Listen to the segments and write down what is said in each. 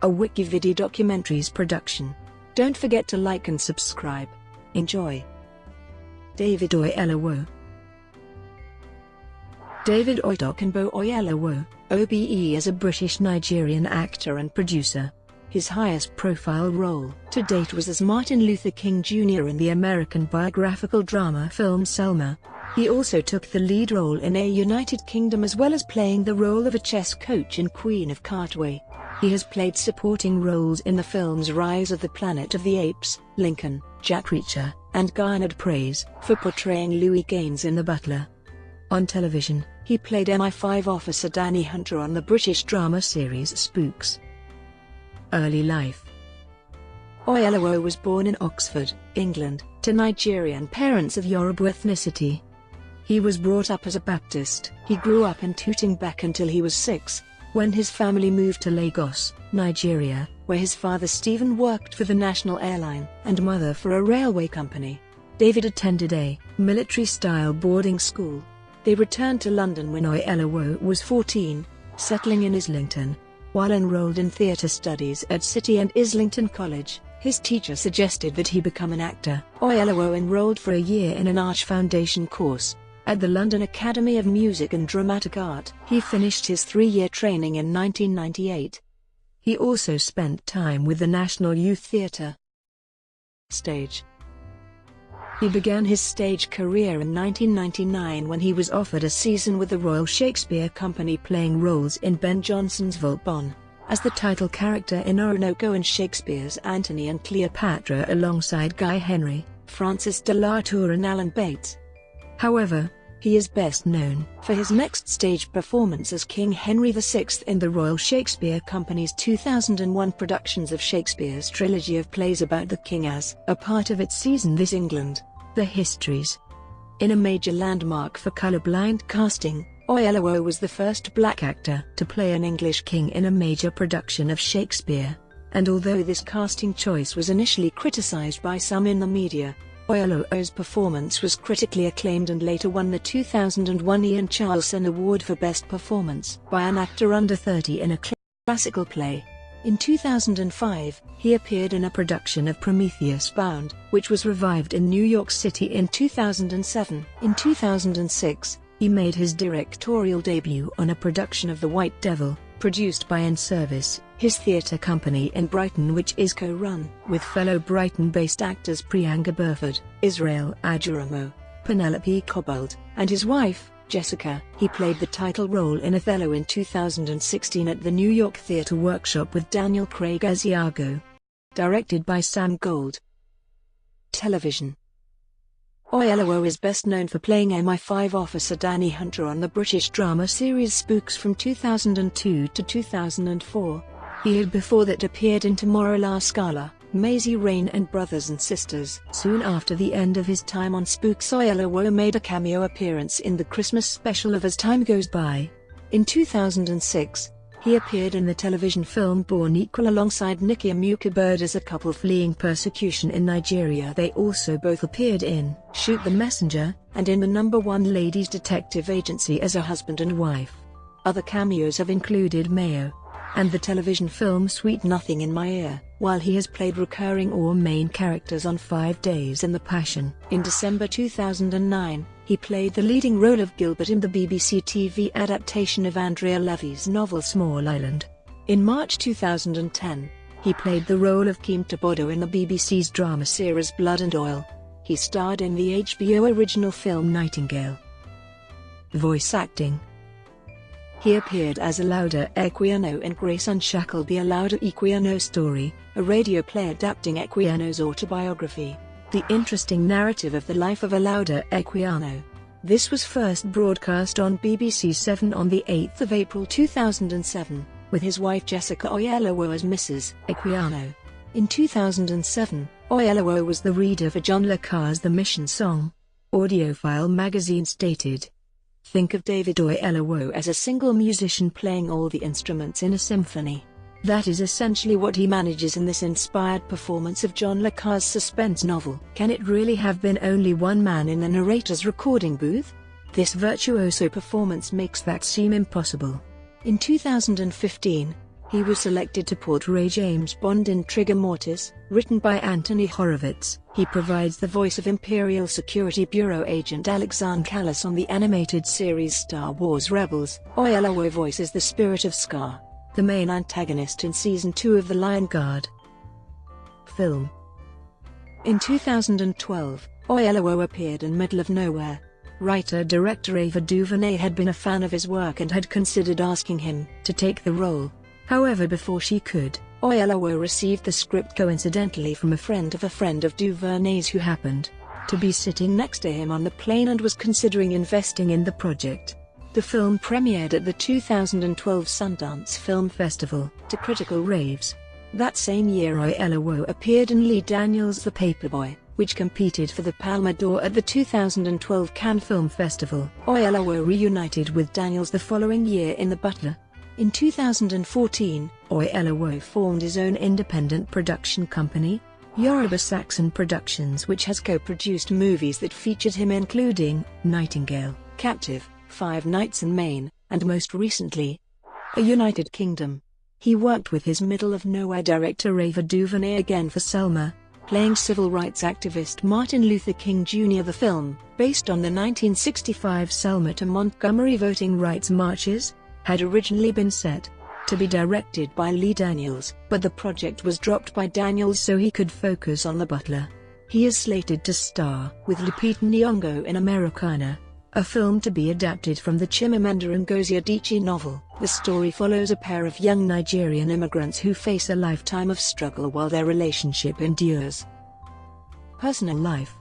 a WikiVidi documentaries production. Don't forget to like and subscribe. Enjoy. David Oyelowo. David Oyetokunbo Oyelowo, OBE, is a British-Nigerian actor and producer. His highest profile role to date was as Martin Luther King Jr. in the American biographical drama film Selma. He also took the lead role in a United Kingdom as well as playing the role of a chess coach in Queen of Katwe. He has played supporting roles in the films Rise of the Planet of the Apes, Lincoln, Jack Reacher, and garnered praise for portraying Louis Gaines in The Butler. On television, he played MI5 officer Danny Hunter on the British drama series Spooks. Early life. Oyelowo was born in Oxford, England, to Nigerian parents of Yoruba ethnicity. He was brought up as a Baptist. He grew up in Tooting until he was 6, when his family moved to Lagos, Nigeria, where his father Stephen worked for the national airline and mother for a railway company. David attended a military-style boarding school. They returned to London when Oyelowo was 14, settling in Islington. While enrolled in theatre studies at City and Islington College, his teacher suggested that he become an actor. Oyelowo enrolled for a year in an Arch Foundation course at the London Academy of Music and Dramatic Art. He finished his 3-year training in 1998. He also spent time with the National Youth Theatre. Stage. He began his stage career in 1999 when he was offered a season with the Royal Shakespeare Company playing roles in Ben Jonson's Volpone, as the title character in Orinoco and Shakespeare's Antony and Cleopatra alongside Guy Henry, Francis de la Tour and Alan Bates. However, he is best known for his next stage performance as King Henry VI in the Royal Shakespeare Company's 2001 productions of Shakespeare's trilogy of plays about the king as a part of its season This England, The Histories. In a major landmark for colourblind casting, Oyelowo was the first black actor to play an English king in a major production of Shakespeare, and although this casting choice was initially criticised by some in the media, Oyelowo's performance was critically acclaimed and later won the 2001 Ian Charleson Award for Best Performance by an actor under 30 in a classical play. In 2005, he appeared in a production of Prometheus Bound, which was revived in New York City in 2007. In 2006, he made his directorial debut on a production of The White Devil, produced by In Service, his theatre company in Brighton, which is co-run with fellow Brighton-based actors Priyanka Burford, Israel Adjuramo, Penelope Cobbold, and his wife, Jessica. He played the title role in Othello in 2016 at the New York Theatre Workshop with Daniel Craig as Iago. Directed by Sam Gold. Television. Oyelowo is best known for playing MI5 officer Danny Hunter on the British drama series Spooks from 2002 to 2004. He had before that appeared in Tomorrow La Scala, Maisie Rain and Brothers and Sisters. Soon after the end of his time on Spooks, Oyelowo made a cameo appearance in the Christmas special of As Time Goes By. In 2006, he appeared in the television film Born Equal alongside Nikki Amuka-Bird as a couple fleeing persecution in Nigeria. They also both appeared in Shoot the Messenger and in the #1 Ladies Detective Agency as a husband and wife. Other cameos have included Mayo and the television film Sweet Nothing in My Ear, while he has played recurring or main characters on 5 Days in the Passion. In December 2009, he played the leading role of Gilbert in the BBC TV adaptation of Andrea Levy's novel Small Island. In March 2010, he played the role of Keem Tabodo in the BBC's drama series Blood and Oil. He starred in the HBO original film Nightingale. Voice acting. He appeared as Olaudah Equiano in Grace Unshackled, the Olaudah Equiano story, a radio play adapting Equiano's autobiography. The interesting narrative of the life of Olaudah Equiano. This was first broadcast on BBC 7 on the 8th of April 2007, with his wife Jessica Oyelowo as Mrs. Equiano. In 2007, Oyelowo was the reader for John Le Carre's The Mission song. Audiophile magazine stated, "Think of David Oyelowo as a single musician playing all the instruments in a symphony. That is essentially what he manages in this inspired performance of John Le Carre's suspense novel. Can it really have been only one man in the narrator's recording booth? This virtuoso performance makes that seem impossible." In 2015, He was selected to portray James Bond in Trigger Mortis, written by Anthony Horowitz. He provides the voice of Imperial Security Bureau agent Alexander Callis on the animated series Star Wars Rebels. Oyelowo voices the spirit of Scar, the main antagonist in Season 2 of The Lion Guard. Film. In 2012, Oyelowo appeared in Middle of Nowhere. Writer-director Ava DuVernay had been a fan of his work and had considered asking him to take the role. However, before she could, Oyelowo received the script coincidentally from a friend of DuVernay's who happened to be sitting next to him on the plane and was considering investing in the project. The film premiered at the 2012 Sundance Film Festival, to critical raves. That same year Oyelowo appeared in Lee Daniels' The Paperboy, which competed for the Palme d'Or at the 2012 Cannes Film Festival. Oyelowo reunited with Daniels the following year in The Butler. In 2014, Oyelowo formed his own independent production company, Yoruba Saxon Productions, which has co-produced movies that featured him including Nightingale, Captive, 5 Nights in Maine, and most recently, A United Kingdom. He worked with his Middle of Nowhere director Ava DuVernay again for Selma, playing civil rights activist Martin Luther King Jr. The film, based on the 1965 Selma to Montgomery voting rights marches, had originally been set to be directed by Lee Daniels, but the project was dropped by Daniels so he could focus on The Butler. He is slated to star with Lupita Nyong'o in Americana, a film to be adapted from the Chimamanda Ngozi Adichie novel. The story follows a pair of young Nigerian immigrants who face a lifetime of struggle while their relationship endures. Personal life.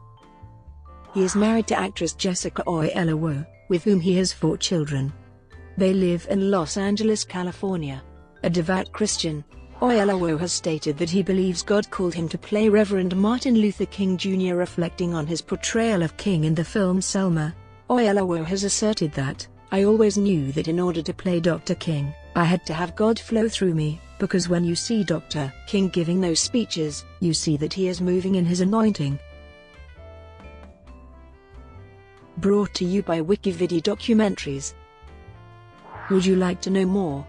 He is married to actress Jessica Oyelowo, with whom he has 4 children. They live in Los Angeles, California. A devout Christian, Oyelowo has stated that he believes God called him to play Reverend Martin Luther King Jr. Reflecting on his portrayal of King in the film Selma, Oyelowo has asserted that, "I always knew that in order to play Dr. King, I had to have God flow through me, because when you see Dr. King giving those speeches, you see that he is moving in his anointing." Brought to you by WikiVidi Documentaries. Would you like to know more?